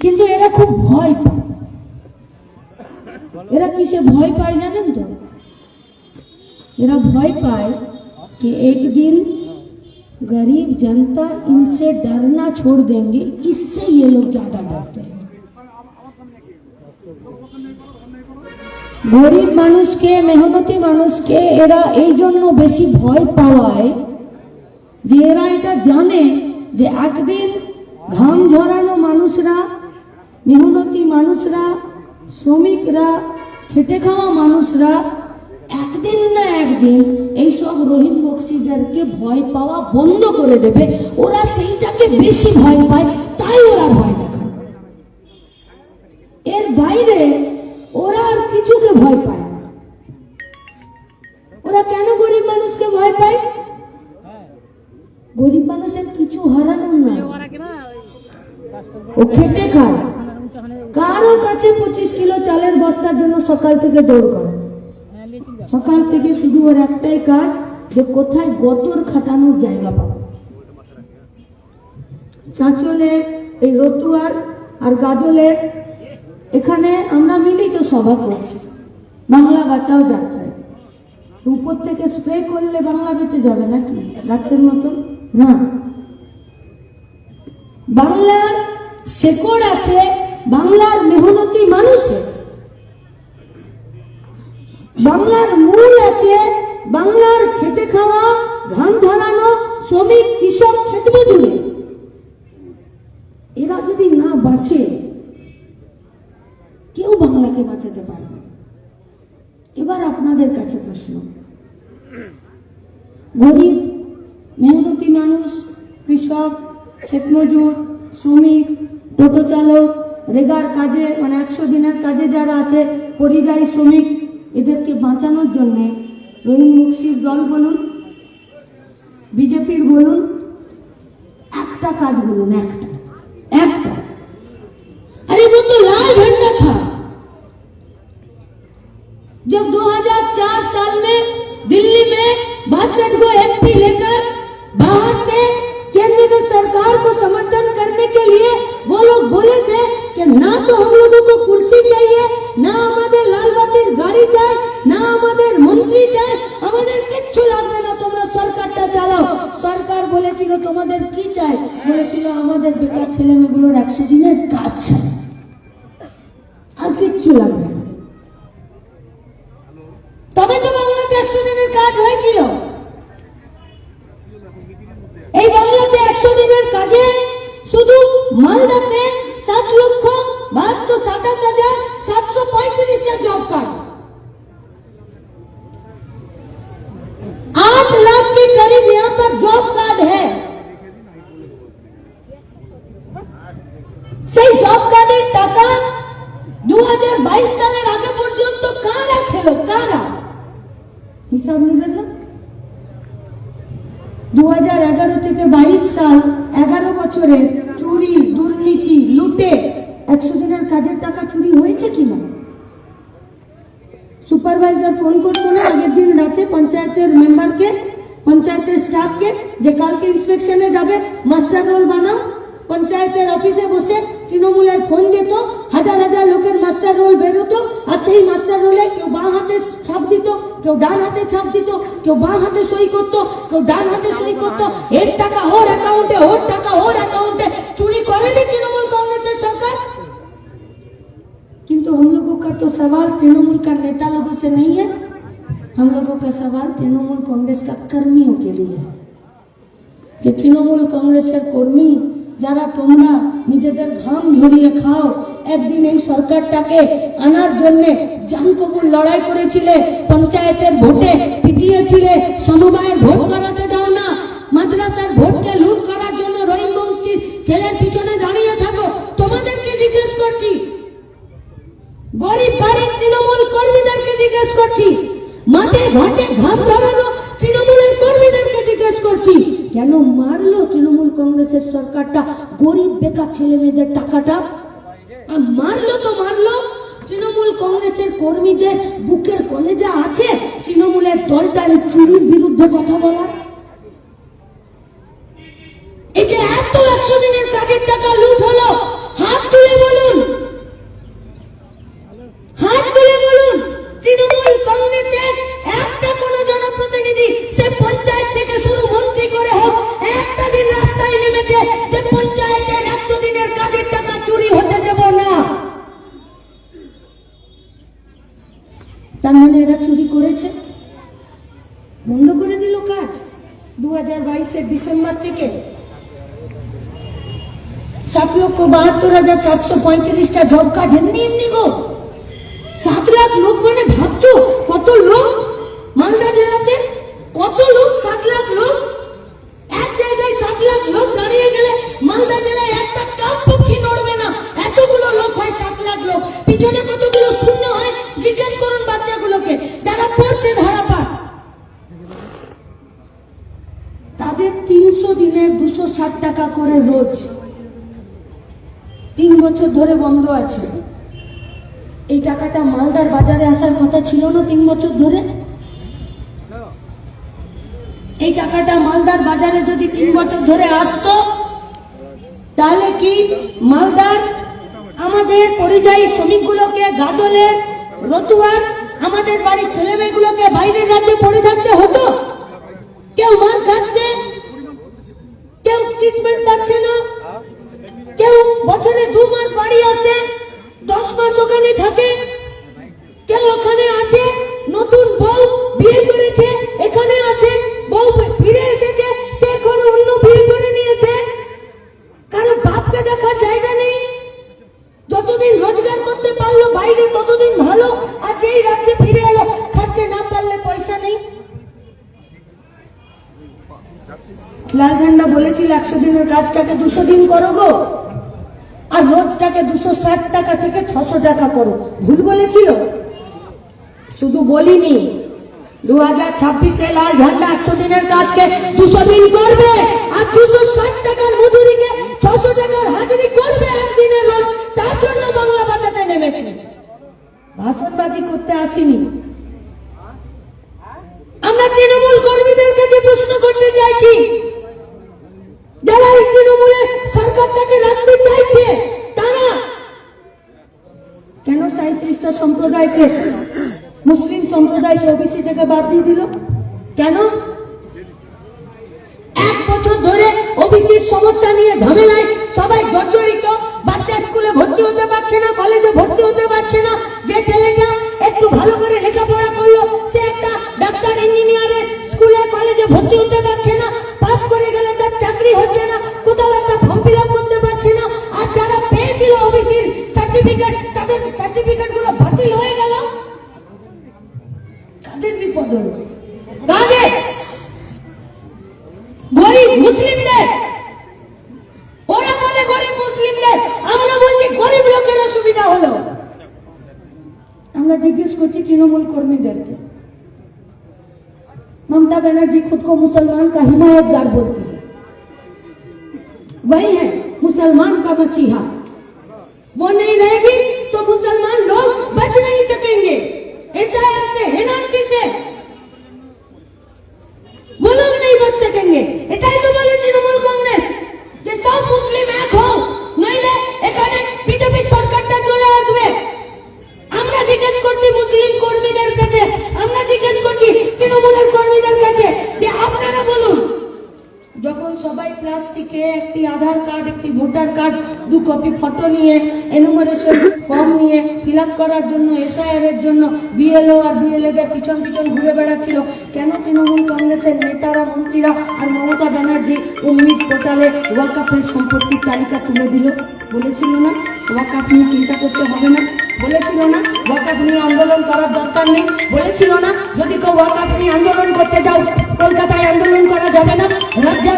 কিন্তু এরা খুব ভয় পায়। এরা किसे ভয় পায় জানেন তো? এরা ভয় পায় कि एक दिन गरीब जनता इनसे डरना छोड़ देंगे, इससे ये लोग ज्यादा डरते हैं। गरीब मानुष के, मेहनती मानुष के एरा এই জন্য বেশি ভয় পাওয়ায় যে এরা এটা জানে যে একদিন ঘাম ঝরানো মানুষরা, মেহনতি মানুষরা, শ্রমিকরা, খেটে খাওয়া মানুষরা একদিন না একদিন এই সব রহিম বক্সিদেরকে ভয় পাওয়া বন্ধ করে দেবে। ওরা সেইটাকে বেশি ভয় পায়, তাই ওরা ভয় দেখায়। এর বাইরে ওরা আর কিছুকে ভয় পায় না। ওরা কেন গরিব মানুষকে ভয় পায়? গরিব মানুষের কিছু হারানোর নয়, ও খেটে খায়। কারো কাছে 25 কিলো চালের বস্তার জন্য সকাল থেকে দৌড় করে। সকাল থেকে শুধু ওর একটাই কাজ যে কোথায় গতর খাটানোর জায়গা পাবো। চাঁচলের এই রতুয়ার আর গাজলের এখানে আমরা মিলিত সভা করছি বাংলা বাঁচাও যাত্রায়। উপর থেকে স্প্রে করলে বাংলা বেঁচে যাবে নাকি গাছের মতন? না, বাংলার শেকড় আছে বাংলার মেহনতি মানুষের, বাংলার মূল আছে বাংলার খেটে খাওয়া, ঘাম ঝরানো শ্রমিক, কৃষক, ক্ষেতমজুরি। এরা যদি না বাঁচে কেউ বাংলাকে বাঁচাতে পারবে না। এবার আপনাদের কাছে প্রশ্ন, গরিব মেহনতি মানুষ, কৃষক, ক্ষেতমজুর, শ্রমিক, টোটো চালক, রেগার কাজে মানে 100 দিনের কাজে যারা আছে, পরিযায়ী শ্রমিক, এদেরকে বাঁচানোর জন্য রহিম বক্সির দল বলুন, বিজেপির বলুন, একটা কাজ বলুন, একটা। अरे वो तो लाल झंडा था जब 2004 साल में दिल्ली में 62 को एमपी लेकर बाहर से केंद्र सरकार को समर्थन करने के लिए वो लोग बोले थे कि ना तो हम लोगों को कुर्सी चाहिए, ना हमारे लाल बातीर गाड़ी चाहिए, ना हमारे मंत्री चाहिए, हमारे किच्छु লাগবে না, তোমরা সরকারটা চালাও। সরকার বলেছিল তোমাদের কি চাই? বলেছিল আমাদের বেকার ছেলেমেয়েগুলোর 100 দিনের কাজ চাই, আর কিচ্ছু লাগবে না। তবে তো বাংলাতে 100 দিনের কাজ হয়েছিল। এই বাংলাতে 100 দিনের কাজে শুধু মালদাতে 7,72,27,735 जॉब कार्ड, 8 लाख के करीब यहाँ पर जॉब कार्ड है। সেই জব কার্ডের টাকা 2022 সালের আগে পর্যন্ত কারা খেলো? কারা হিসাব নেবেন না? 2011 থেকে 22 সাল 11 বছরে চুরি, দুর্নীতি, লুটে 100 দিনের কাজের টাকা চুরি হয়েছে কিনা? সুপারভাইজার ফোন করতো না আগের দিন রাতে পঞ্চায়েতের মেম্বারকে, পঞ্চায়েতের স্টাফকে, যে কালকে ইন্সপেকশনে যাবে মাস্টার রোল বানাও। পঞ্চায়েতের অফিসে বসে তৃণমূলের ফোন যেত, হাজার হাজার লোকের মাস্টার রোল বেরোতো, আর সেই মাস্টার রোলে কেউ বাঁ হাতে ছাপ দিত, কেউ ডান হাতে ছাপ দিত, কেউ বাঁ হাতে সই করতো, কেউ ডান হাতে সই করতো। এর টাকা ওর অ্যাকাউন্টে, ওর টাকা ওর অ্যাকাউন্টে। চুরি করেনি তৃণমূল कांग्रेस सरकार। किंतु हम लोगों का तो सवाल तृणमूल का नेता लोगों से नहीं है, हम लोगों का सवाल तृणमूल कांग्रेस का कर्मियों के लिए है। যে তৃণমূল কংগ্রেসের কর্মী যারা তোমরা নিজেদের ঘাম ঝরিয়ে খাও, একদিন এই সরকারটাকে আনার জন্য জানকবুল লড়াই করেছিলে, পঞ্চায়েতের ভোটে পিটিয়েছিলে, সমবায়ের ভোট করাতে দাও না, মাদ্রাসার ভোটকে লুট করার জন্য রহিম বংশীর ছেলের পিছনে দাঁড়িয়ে থাকো। তোমাদেরকে জিজ্ঞেস করছি, গরিব বাড়ির তৃণমূল কর্মীদেরকে জিজ্ঞেস করছি, মাঠে ঘাটে ঘাম ঝরানো তৃণমূলের কর্মীদেরকে জিজ্ঞেস করছি, কেন মারলো তৃণমূল কংগ্রেসের সরকারটা গরিব বেকার ছেলে মেয়েদের টাকাটা? আর মারলো তো মারলো, তৃণমূল কংগ্রেসের কর্মীদের বুকের কলেজা আছে তৃণমূলের দলটার চুরির বিরুদ্ধে কথা বলার? এই যে এত 100 দিনের কাজের টাকা লুট হলো, হাত তুলে বলো 22-এর ডিসেম্বর থেকে 7,72,735টা জব কার্ড এমনি গো। 7 লাখ লোক মানে ভাবছো কত লোক মালদা জেলাতে, কত লোক? 7 লাখ লোক। এক জায়গায় 7 লাখ লোক দাঁড়িয়ে গেলে মালদা জেলায় একটা কাক পক্ষী নড়বে না, এতগুলো লোক হয় 7 লাখ লোক। পিছনে কতগুলো শূন্য হয় জিজ্ঞেস করুন বাচ্চাগুলোকে যারা পড়ছে ধারাপাত। তাদের 300 দিনের 260 টাকা করে রোজ, 3 বছর ধরে বন্ধ আছে। এই টাকাটা মালদার বাজারে আসার কথা ছিল না 3 বছর ধরে? এই টাকাটা মালদার বাজারে যদি 3 বছর ধরে আসতো তাহলে কি মালদার আমাদের পরিযায়ী শ্রমিকগুলোকে, গাজলের, রতুয়ার আমাদের বাড়ির ছেলে মেয়েগুলোকে বাইরের রাজ্যে পড়ে থাকতে হতো? কেউ মার খাচ্ছে, কেউ ট্রিটমেন্ট পাচ্ছে না, কেউ বছরে 2 মাস বাড়ি আসে, 10 মাস ওখানে থাকে, কেউ ওখানে আছে, নতুন বউ বিয়ে করেছে এখানে আছে, বউ ফিরে এসেছে, সে কোনো অন্য বিয়ে করে নিয়েছে, কারণ বাপকে দেখার জায়গা নেই। যতদিন রোজগার করতে পারলো বাইরে ততদিন ভালো, আর যেই রাজ্যে ফিরে এলো খাটতে না পারলে পয়সা নেই। লাল ঝান্ডা বলেছিল 100 দিনের কাজটাকে 200 দিন করো গো, আর রোজটাকে 260 টাকা থেকে 600 টাকা করো। ভুল বলেছিল? শুধু বলিনি, 2026-এ লাল ঝান্ডা 100 দিনের কাজকে 200 দিন করবে, আর 260 টাকার মজুরিকে 600 টাকার হাজিরি করবে একদিনের রোজ। তার জন্য বাংলা বাঁচাতে নেমেছে, ভাষণবাজি করতে আসেনি। আমরা তৃণমূল কর্মীদের কাছে প্রশ্ন করতে চাইছি, যারা এই তৃণমূলের সরকারটাকে রাখতে চাইছে তারা কেন 37টা সম্প্রদায়কে, মুসলিম সম্প্রদায়কে ওবিসি থেকে বাদ দিয়ে দিল? কেন? 1 বছর ধরে ওবিসির সমস্যা নিয়ে ঝামেলায় সবাই জর্জরিত। বাচ্চা স্কুলে ভর্তি হতে পারছে না, কলেজে ভর্তি হতে পারছে না। যে ছেলেটা একটু ভালো করে লেখাপড়া করলো সে একটা ডাক্তার, ইঞ্জিনিয়ারের স্কুলে কলেজে ভর্তি হতে পারছে না, পাস করে গেলে তার চাকরি হচ্ছে না, কোথাও একটা ফর্ম ফিল আপ করতে পারছে না। আর যারা পেয়েছিল ওবিসির সার্টিফিকেট, তাদের সার্টিফিকেট গুলো বাতিল হয়ে গেল। কাদের বিপদ হলো? কাদের? গরিব মুসলিমদের। ওরা বলে গরিব মুসলিমদের, আমরা বলছি গরিব লোকের অসুবিধা হলো। আমরা জিজ্ঞেস করছি তৃণমূল কর্মীদেরকে, ममता बनर्जी खुद को मुसलमान का हिमायतगार बोलती है, वही है मुसलमान का मसीहा। वो नहीं रहेगी तो मुसलमान लोग बच नहीं सकेंगे। एसआईआर से, एनआरसी से वो लोग नहीं बच सकेंगे। এটাই তো বলে তৃণমূল কংগ্রেস যে সব মুসলিম এক হও, নইলে এখানে বিজেপি সরকারটা চলে আসবে। আমরা জিজ্ঞেস করছি মুসলিম কর্মীদের কাছে, আমরা জিজ্ঞেস করছি তৃণমূলের কর্মীদের কাছে যে আপনারা বলুন, যখন সবাই প্লাস্টিকে একটি আধার কার্ড, একটি ভোটার কার্ড, 2 কপি ফটো নিয়ে, এনুমারেশন ফর্ম নিয়ে ফিল আপ করার জন্য, এসআইআর এর জন্য বিএলও আর বিএলএদের পিছন পিছন ঘুরে বেড়াচ্ছিল, কেন তৃণমূল কংগ্রেসের নেতারা, মন্ত্রীরা আর মমতা ব্যানার্জি উম্মিদ পোর্টালে ওয়াকফের সম্পত্তির তালিকা তুলে দিল? বলেছিল না ওয়াকফ নিয়ে চিন্তা করতে হবে না? বলেছিল না ওয়াকফ নিয়ে আন্দোলন করার দরকার নেই? বলেছিল না যদি কেউ ওয়াকফ নিয়ে আন্দোলন করতে যাও কলকাতায় আন্দোলন করা যাবে না, রাজ্যে